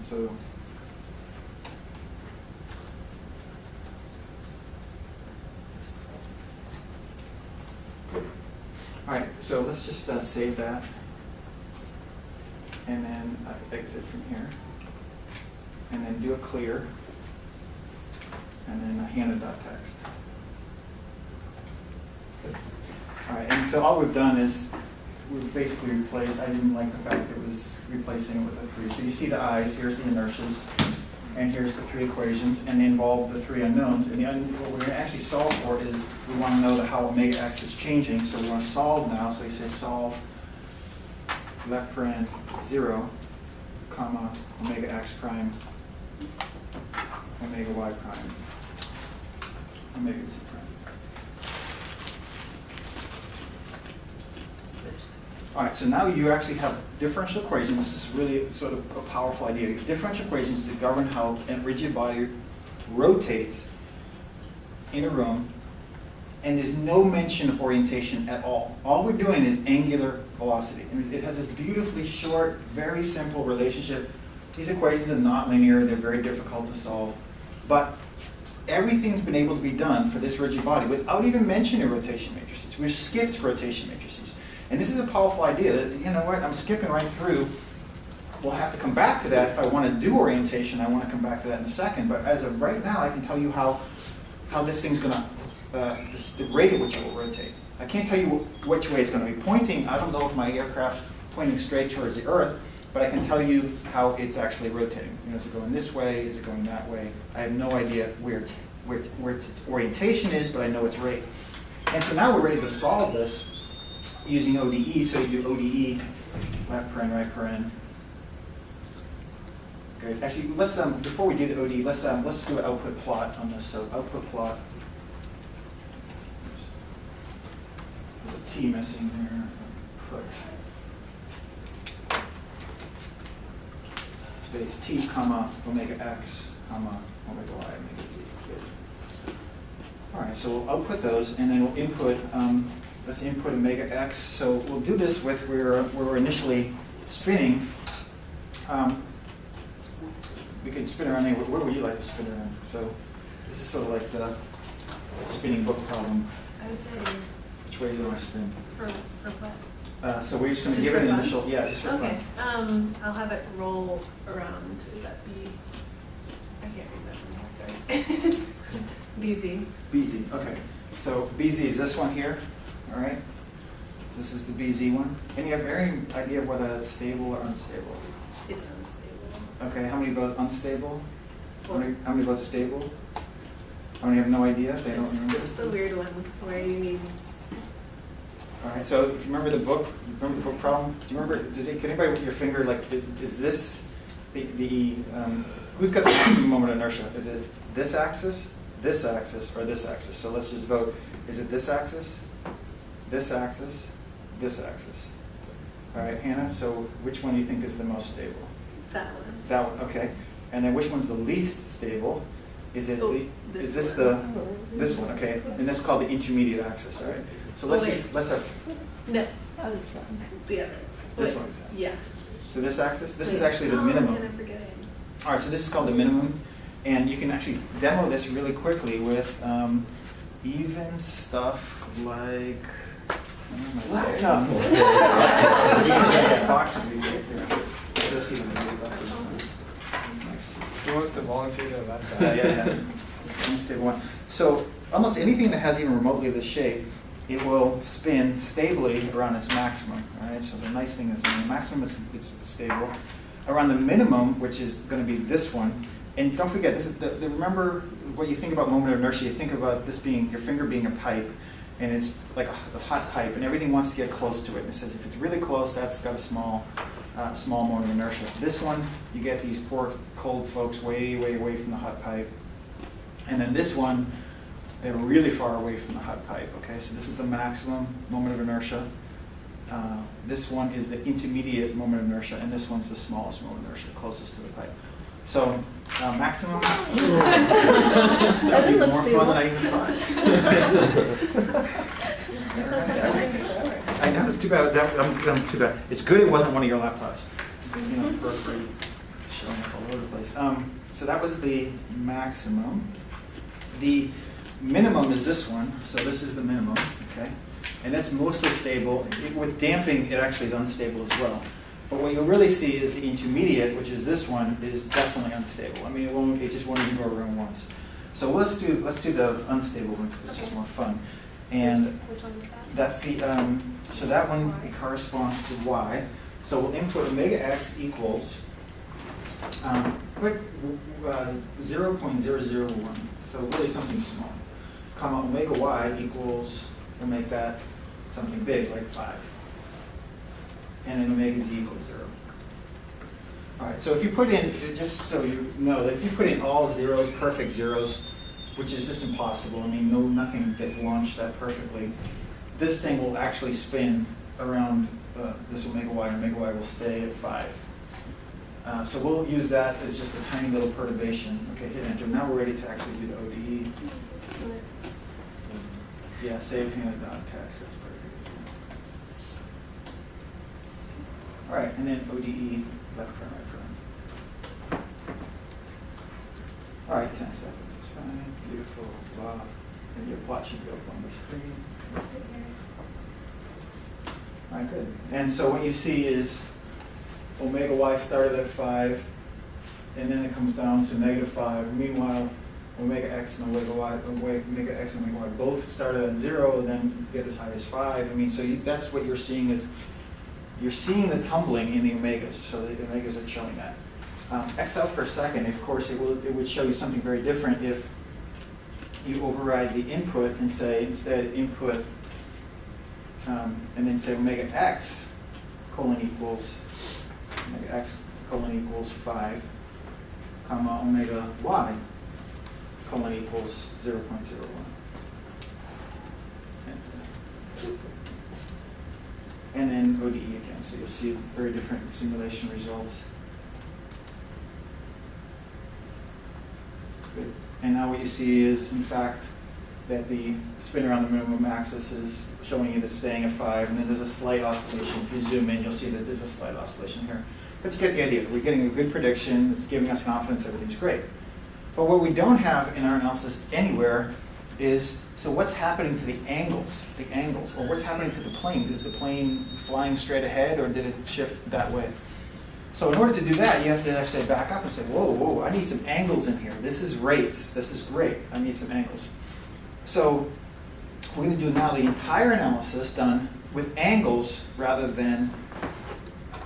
So all right, so let's just save that, and then exit from here, and then do a clear, and then a handed.txt. All right, and so all we've done is we've basically replaced, I didn't like the fact that it was replacing it with a 3. So you see the i's, here's the inertias, and here's the 3 equations, and they involve the 3 unknowns. And what we're going to actually solve for is we want to know how omega x is changing. So we want to solve now. So we say solve left paren 0, comma, omega x prime, omega y prime, omega z prime. All right, so now you actually have differential equations. This is really sort of a powerful idea. Differential equations that govern how a rigid body rotates in a room, and there's no mention of orientation at all. All we're doing is angular velocity. And it has this beautifully short, very simple relationship. These equations are not linear. They're very difficult to solve. But everything's been able to be done for this rigid body without even mentioning rotation matrices. We've skipped rotation matrices. And this is a powerful idea that, you know what, I'm skipping right through. We'll have to come back to that. If I want to do orientation, I want to come back to that in a second. But as of right now, I can tell you how this thing's going to, the rate at which it will rotate. I can't tell you which way it's going to be pointing. I don't know if my aircraft's pointing straight towards the Earth, but I can tell you how it's actually rotating. You know, is it going this way? Is it going that way? I have no idea where its orientation is, but I know its rate. And so now we're ready to solve this using ODE. So you do ODE, left paren, right paren. Good. Actually, let's before we do the ODE, let's do an output plot on this. So output plot. There's a T missing there. Put space T, comma, omega x, comma, omega y, omega z. Good. All right. So we'll output those, and then we'll input. Let's input omega x. So we'll do this with where we're initially spinning. We could spin around anywhere. Where would you like to spin around? So this is sort of like the spinning book problem. I would say. Which way do you want to spin? For what? So we're just going to give it an initial, just for okay. fun. I'll have it roll around. Is that B? I can't read that from here. Sorry. BZ. BZ. Okay. So BZ is this one here. All right. This is the BZ one. And you have any idea of whether it's stable or unstable? It's unstable. Okay. How many about unstable? How many about stable? How many have no idea? They don't remember. It's the weird one where you need. All right. So if you remember the book problem? Do you remember? Can anybody with your finger is this the who's got the maximum moment of inertia? Is it this axis, or this axis? So let's just vote. Is it this axis? This axis, this axis. All right, Hannah, so which one do you think is the most stable? That one. That one, okay. And then which one's the least stable? Is it this one, okay. And that's called the intermediate axis, all right? So let's have no. Oh, this one. The other. This one. Yeah. So this axis, this is actually the minimum. Man, I'm forgetting. All right, so this is called the minimum, and you can actually demo this really quickly with even stuff like. Who wants to volunteer to that? Yeah. Unstable one. So almost anything that has even remotely this shape, it will spin stably around its maximum. All right. So the nice thing is, when the maximum it's stable. Around the minimum, which is going to be this one, and don't forget, this is remember what you think about moment of inertia. You think about this being your finger being a pipe. And it's like a hot pipe, and everything wants to get close to it. And it says if it's really close, that's got a small moment of inertia. This one, you get these poor cold folks way, way away from the hot pipe. And then this one, they're really far away from the hot pipe. Okay, so this is the maximum moment of inertia. This one is the intermediate moment of inertia, and this one's the smallest moment of inertia, closest to the pipe. So maximum. That was more fun than I even thought. I know, it's too bad. I'm too bad. It's good it wasn't one of your laptops. You know, for showing up all over the place. So that was the maximum. The minimum is this one, so this is the minimum, okay? And that's mostly stable. With damping, it actually is unstable as well. But what you'll really see is the intermediate, which is this one, is definitely unstable. I mean, it just won't even go around once. So let's do the unstable one because it's just more fun. And which one is that? that's the so that one corresponds to y. So we'll input omega x equals put 0.001. So really something small. Comma omega y equals, we'll make that something big like 5. And then omega z equals 0. All right, so if you put in, just so you know, that if you put in all zeros, perfect zeros, which is just impossible, I mean, nothing gets launched that perfectly, this thing will actually spin around this omega y, and omega y will stay at 5. So we'll use that as just a tiny little perturbation. Okay, hit enter. Now we're ready to actually do the ODE. Yeah, save hand dot text, that's pretty good. All right, and then ODE, left prime, right prime. All right, 10 seconds, that's fine, beautiful, blah. And your plot should go up on the screen. It's right here. All right, good. And so what you see is omega y started at 5, and then it comes down to -5. Meanwhile, omega x and omega x and omega y both started at 0, and then get as high as 5. I mean, so that's what you're seeing is, you're seeing the tumbling in the omegas, so the omegas are showing that. X out for a second, of course, it would show you something very different if you override the input and say, instead input, and then say omega x colon equals, omega x colon equals 5, comma omega y colon equals 0.01. And then ODE again, so you'll see very different simulation results. Good. And now what you see is, in fact, that the spin around the minimum axis is showing you that it's staying at 5, and then there's a slight oscillation. If you zoom in, you'll see that there's a slight oscillation here. But you get the idea. We're getting a good prediction. It's giving us confidence everything's great. But what we don't have in our analysis anywhere is, so what's happening to the angles? Or what's happening to the plane? Is the plane flying straight ahead, or did it shift that way? So in order to do that, you have to actually back up and say, whoa, I need some angles in here. This is rates. This is great. I need some angles. So we're going to do now the entire analysis done with angles rather than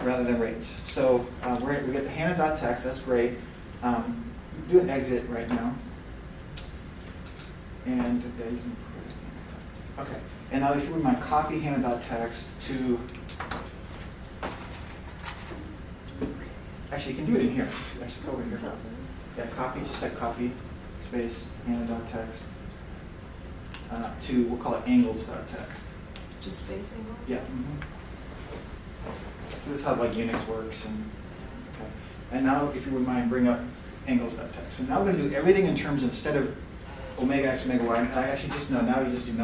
rates. So we get the Hannah.txt, that's great. Do an exit right now. And you can, okay. And now if you would mind, copy Hannah.txt to, actually you can do it in here. Actually go over here. Yeah, copy, just type copy, space, Hannah.txt. To, we'll call it angles.txt. Just space angles? Yeah. So this is how like Unix works. Okay. And now, if you would mind, bring up angles.txt. So now we're going to do everything in terms of, instead of omega x, omega y, I actually just know, now you just do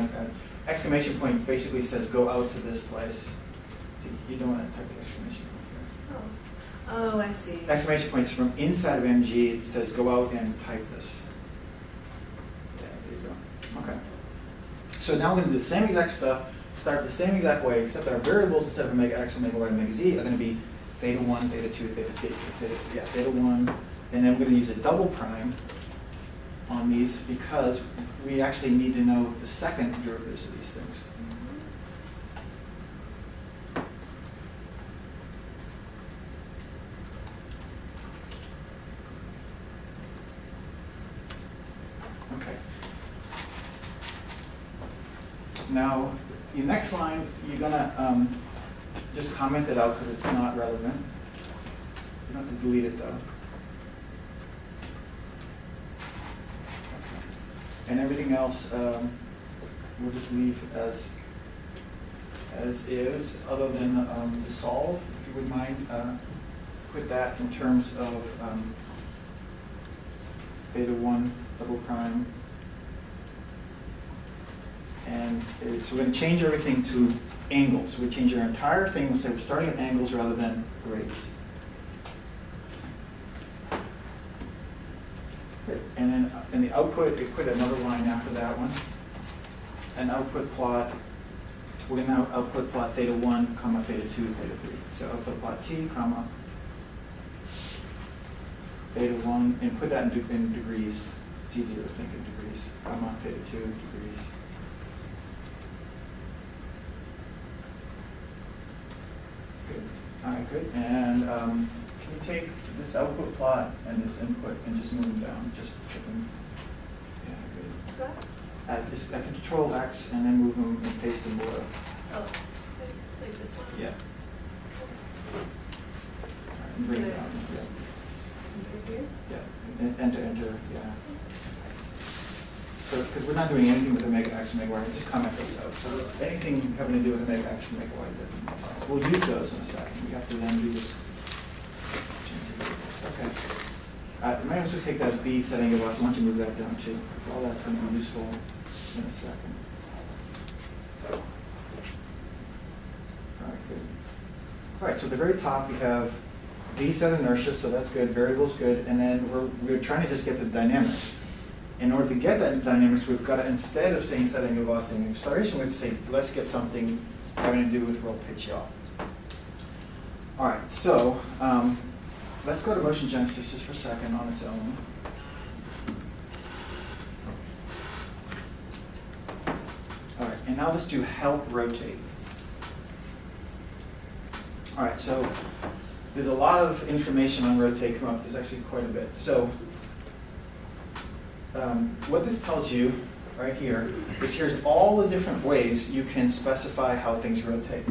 exclamation point basically says go out to this place. So you don't want to type the exclamation point here. Oh, I see. Exclamation points from inside of MG says go out and type this. Yeah, there you go. Okay. So now we're going to do the same exact stuff, start the same exact way, except that our variables instead of omega x, omega y, omega z are going to be theta 1, theta 2, theta 3. Theta 1, and then we're going to use a double prime on these because we actually need to know the second derivatives of these things. Okay. Now, the next line, you're going to just comment it out because it's not relevant. You don't have to delete it, though. Okay. And everything else, we'll just leave as is, other than the solve, if you would mind. Put that in terms of theta 1 double prime. And so we're going to change everything to angles. So we change our entire thing. We'll say we're starting at angles rather than rates. And then in the output, it put another line after that one. An output plot, we're going to now output plot theta 1, comma, theta 2, theta 3. So output plot t, comma, theta 1, and put that in degrees. It's easier to think in degrees, comma, theta 2 degrees. Good. All right, good. And can you take this output plot and this input and just move them down? Just put them. Yeah, good. I can control X and then move them and paste them below. Oh, like this one? Yeah. All right, and bring it down. Yeah. Right here? Yeah. And enter. Yeah. So, because we're not doing anything with omega X and omega Y, just comment those out. So this, anything having to do with omega X and omega Y doesn't. We'll use those in a second. We have to then do this. Okay. Might as well take that B setting of us. Why don't you move that down too? Because all that's going to be useful in a second. All right, good. All right, so at the very top we have B set inertia, so that's good. Variable's good, and then we're trying to just get the dynamics. In order to get that dynamics, we've got to, instead of saying setting of velocity and acceleration, we have to say let's get something having to do with roll pitch yaw. All right, so let's go to motion genesis just for a second on its own. All right, and now let's do help rotate. All right, so there's a lot of information on rotate come up. There's actually quite a bit. So what this tells you right here is here's all the different ways you can specify how things rotate.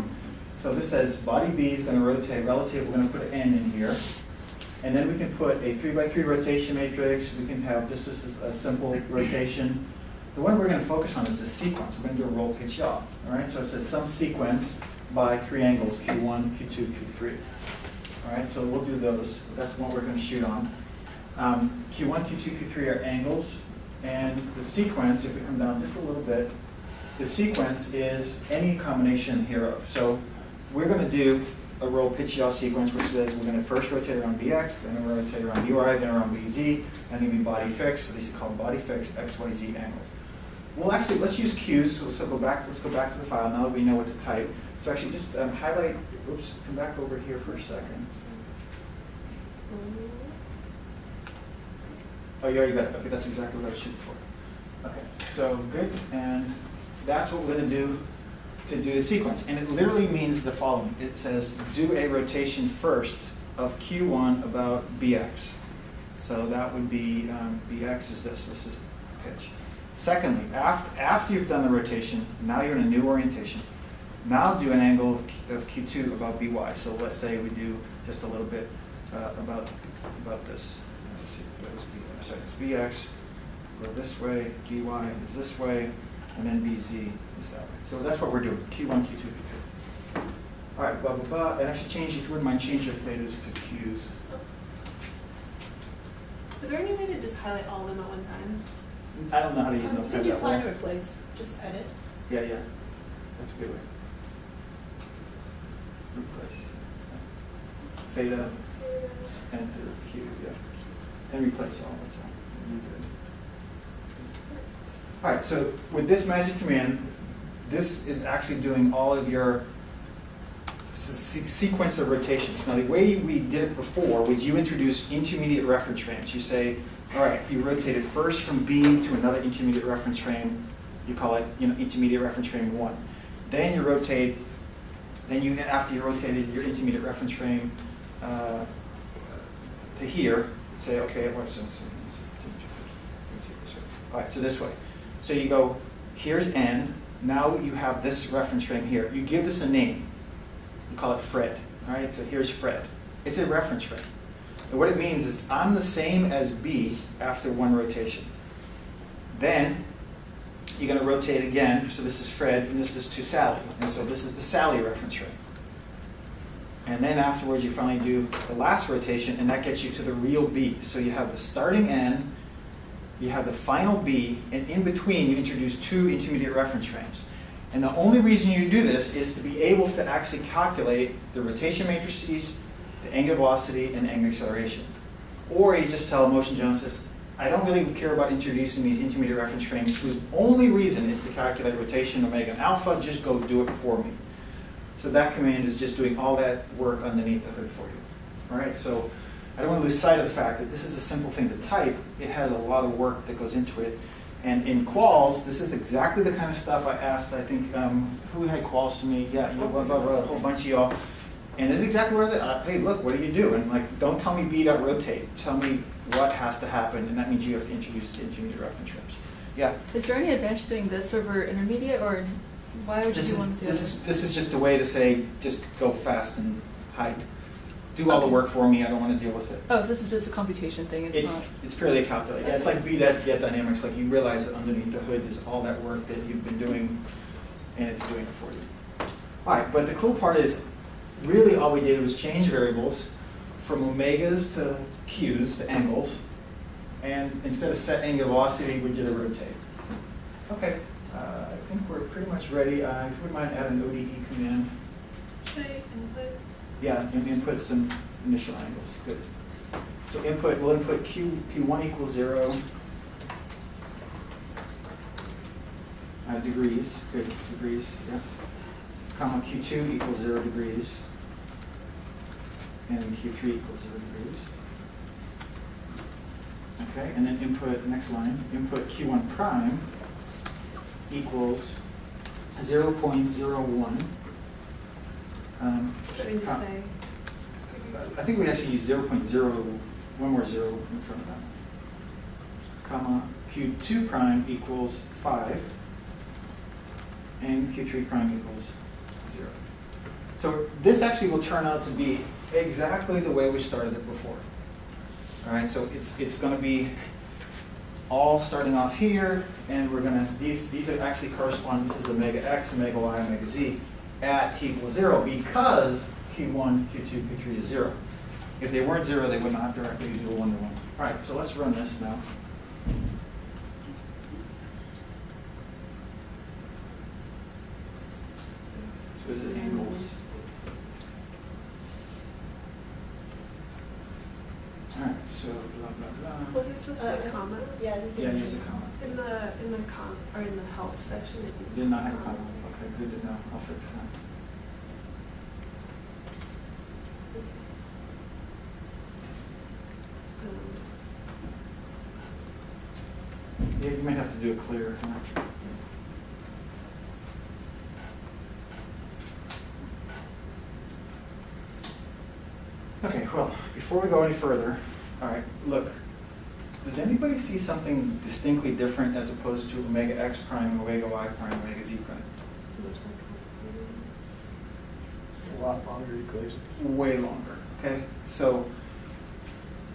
So this says body B is going to rotate relative. We're going to put an N in here. And then we can put a 3x3 rotation matrix. We can have, this is a simple rotation. The one we're going to focus on is the sequence. We're going to do a roll pitch yaw. All right, so it says some sequence by 3 angles, Q1, Q2, Q3. All right, so we'll do those. That's what we're going to shoot on. Q1, Q2, Q3 are angles. And the sequence, if we come down just a little bit, the sequence is any combination hereof. So we're going to do a roll pitch yaw sequence, which says we're going to first rotate around BX, then we're going to rotate around UI, then around BZ, and then be body fixed. So these are called body fixed XYZ angles. Well, actually, let's use Qs. So let's go back to the file now that we know what to type. So actually, just highlight. Oops, come back over here for a second. Oh, you already got it. Okay, that's exactly what I was shooting for. Okay, so good, and that's what we're going to do a sequence. And it literally means the following. It says do a rotation first of Q1 about BX. So that would be BX is this. This is pitch. Secondly, after you've done the rotation, now you're in a new orientation. Now do an angle of Q2 about BY. So let's say we do just a little bit about this. Let's see, so it's BX, go this way, BY is this way, and then BZ is that way. So that's what we're doing, Q1, Q2, Q3. All right, blah, blah, blah. And actually change, if you wouldn't mind, change your thetas to Qs. Is there any way to just highlight all of them at one time? I don't know how to use You Notepad can do that find well. or replace, just edit. Yeah, yeah. That's a good way. Replace. Theta, enter, Q, yeah. And replace all, that's all. You're good. All right, so with this magic command, this is actually doing all of your sequence of rotations. Now, the way we did it before was you introduce intermediate reference frames. You say, all right, you rotated first from B to another intermediate reference frame. You call it, intermediate reference frame 1. Then you rotate. Then after you rotated your intermediate reference frame to here, say, okay, what's this? All right, so this way. So you go, here's N. Now you have this reference frame here. You give this a name. You call it Fred. All right, so here's Fred. It's a reference frame. And what it means is I'm the same as B after one rotation. Then you're going to rotate again. So this is Fred, and this is to Sally. And so this is the Sally reference frame. And then afterwards, you finally do the last rotation, and that gets you to the real B. So you have the starting N, you have the final B, and in between, you introduce 2 intermediate reference frames. And the only reason you do this is to be able to actually calculate the rotation matrices, the angular velocity, and the angular acceleration. Or you just tell motion genesis, I don't really care about introducing these intermediate reference frames whose only reason is to calculate rotation omega and alpha. Just go do it for me. So that command is just doing all that work underneath the hood for you. All right, so I don't want to lose sight of the fact that this is a simple thing to type. It has a lot of work that goes into it. And in quals, this is exactly the kind of stuff I asked, I think, who had quals to me? Yeah, you know, blah, blah, blah, a whole bunch of y'all. And this is exactly what I said. Hey, look, what do you do? And like, don't tell me b.rotate. Tell me what has to happen, and that means you have to introduce the intermediate reference frames. Yeah? Is there any advantage to doing this over intermediate, or why would you want to do this? This is just a way to say, just go fast and hide. Do all the work for me. I don't want to deal with it. Oh, so this is just a computation thing. It's not. It's purely a calculation. Yeah, it's like get dynamics. Like you realize that underneath the hood is all that work that you've been doing, and it's doing it for you. All right, but the cool part is, really all we did was change variables from omegas to q's to angles, and instead of set angular velocity, we did a rotate. Okay, I think we're pretty much ready. If you wouldn't mind add an ODE command. Should I input? Yeah, and input some initial angles. Good. So we'll input Q1 equals 0. Degrees. Good. Degrees. Yeah. Comma Q2 equals 0 degrees. And Q3 equals 0 degrees. Okay, and then input, next line, input Q1 prime equals 0.01. What did you say? I think we actually use 0.0, one more 0 in front of that. Comma, Q2 prime equals 5, and Q3 prime equals 0. So this actually will turn out to be exactly the way we started it before. All right, so it's going to be all starting off here, and we're going to, these are actually correspond, this is omega x, omega y, omega z, at t equals 0, because Q1, Q2, Q3 is 0. If they weren't 0, they would not directly do a 1-to-1. All right, so let's run this now. So this is angles. All right, so blah, blah, blah. Was there supposed to be a comma? Yeah, I think Yeah, it use is. a comma. In the help section, it didn't. Did not have a comma. Okay, good to know. I'll fix that. Yeah, you might have to do it clear. Huh? Okay, well, before we go any further, all right, look, does anybody see something distinctly different as opposed to omega x prime, omega y prime, omega z prime? So much more complicated. It's a lot longer equations. Way longer, okay? So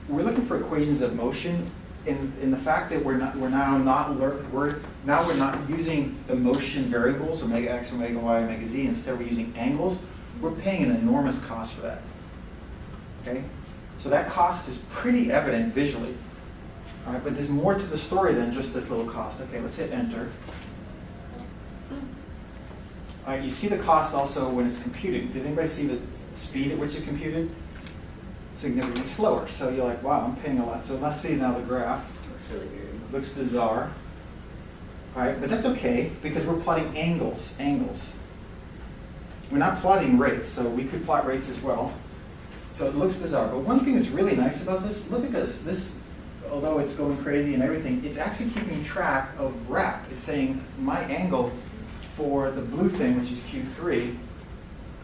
we're looking for equations of motion in the fact that we're now not using the motion variables, omega x, omega y, omega z, instead we're using angles. We're paying an enormous cost for that. Okay? So that cost is pretty evident visually. All right, but there's more to the story than just this little cost. Okay, let's hit enter. All right, you see the cost also when it's computing. Did anybody see the speed at which it computed? Significantly slower. So you're like, wow, I'm paying a lot. So let's see now the graph. Looks really weird. Looks bizarre. All right, but that's okay because we're plotting angles. We're not plotting rates, so we could plot rates as well. So it looks bizarre. But one thing that's really nice about this, look at this. This, although it's going crazy and everything, it's actually keeping track of RAP. It's saying my angle for the blue thing, which is Q3,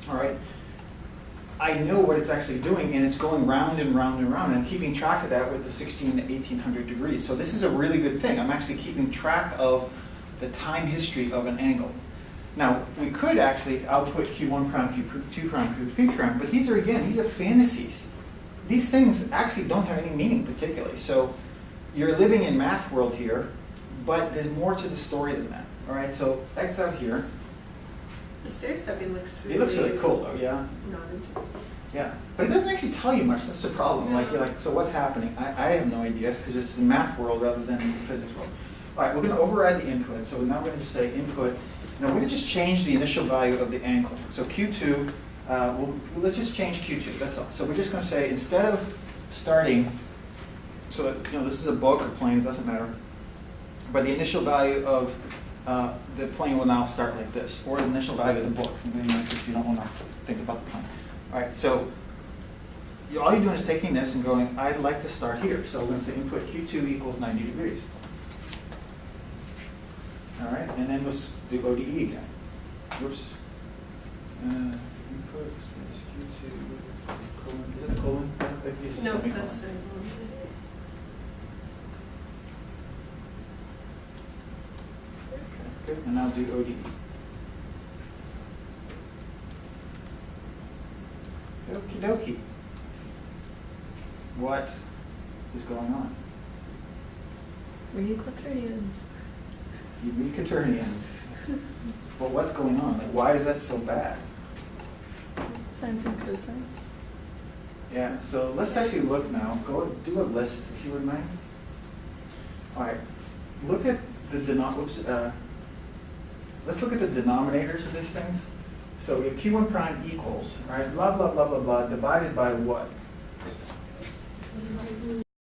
all right, I know what it's actually doing, and it's going round and round and round, and I'm keeping track of that with the 16 to 1800 degrees. So this is a really good thing. I'm actually keeping track of the time history of an angle. Now, we could actually output Q1 prime, Q2 prime, Q3 prime, but these are fantasies. These things actually don't have any meaning particularly. So you're living in math world here, but there's more to the story than that. All right, so that's out here. The stair stepping looks really. It looks really cool though, yeah. Non-intuitive. Yeah, but it doesn't actually tell you much. That's the problem. Like you're like, so what's happening? I have no idea because it's the math world rather than the physics world. All right, we're going to override the input. So now we're going to just say input. Now we're going to just change the initial value of the angle. So Q2, let's just change Q2. That's all. So we're just going to say instead of starting so that, you know, this is a book or plane, it doesn't matter. But the initial value of the plane will now start like this, or the initial value of the book, if you don't want to think about the plane. All right, so all you're doing is taking this and going, I'd like to start here. So we're going to say input Q2 equals 90 degrees. All right, and then let's do ODE again. Whoops. Input Q2 colon, is it a colon? No, that's it. Good, and now do ODE. Okie dokie. What is going on? Read Quaternions. You read Quaternions. Well, what's going on? Like, why is that so bad? Sines and cosines. Yeah, so let's actually look now. Go do a list, if you would mind. All right, look at the let's look at the denominators of these things. So if Q1 prime equals, right, blah, blah, blah, blah, blah, divided by what?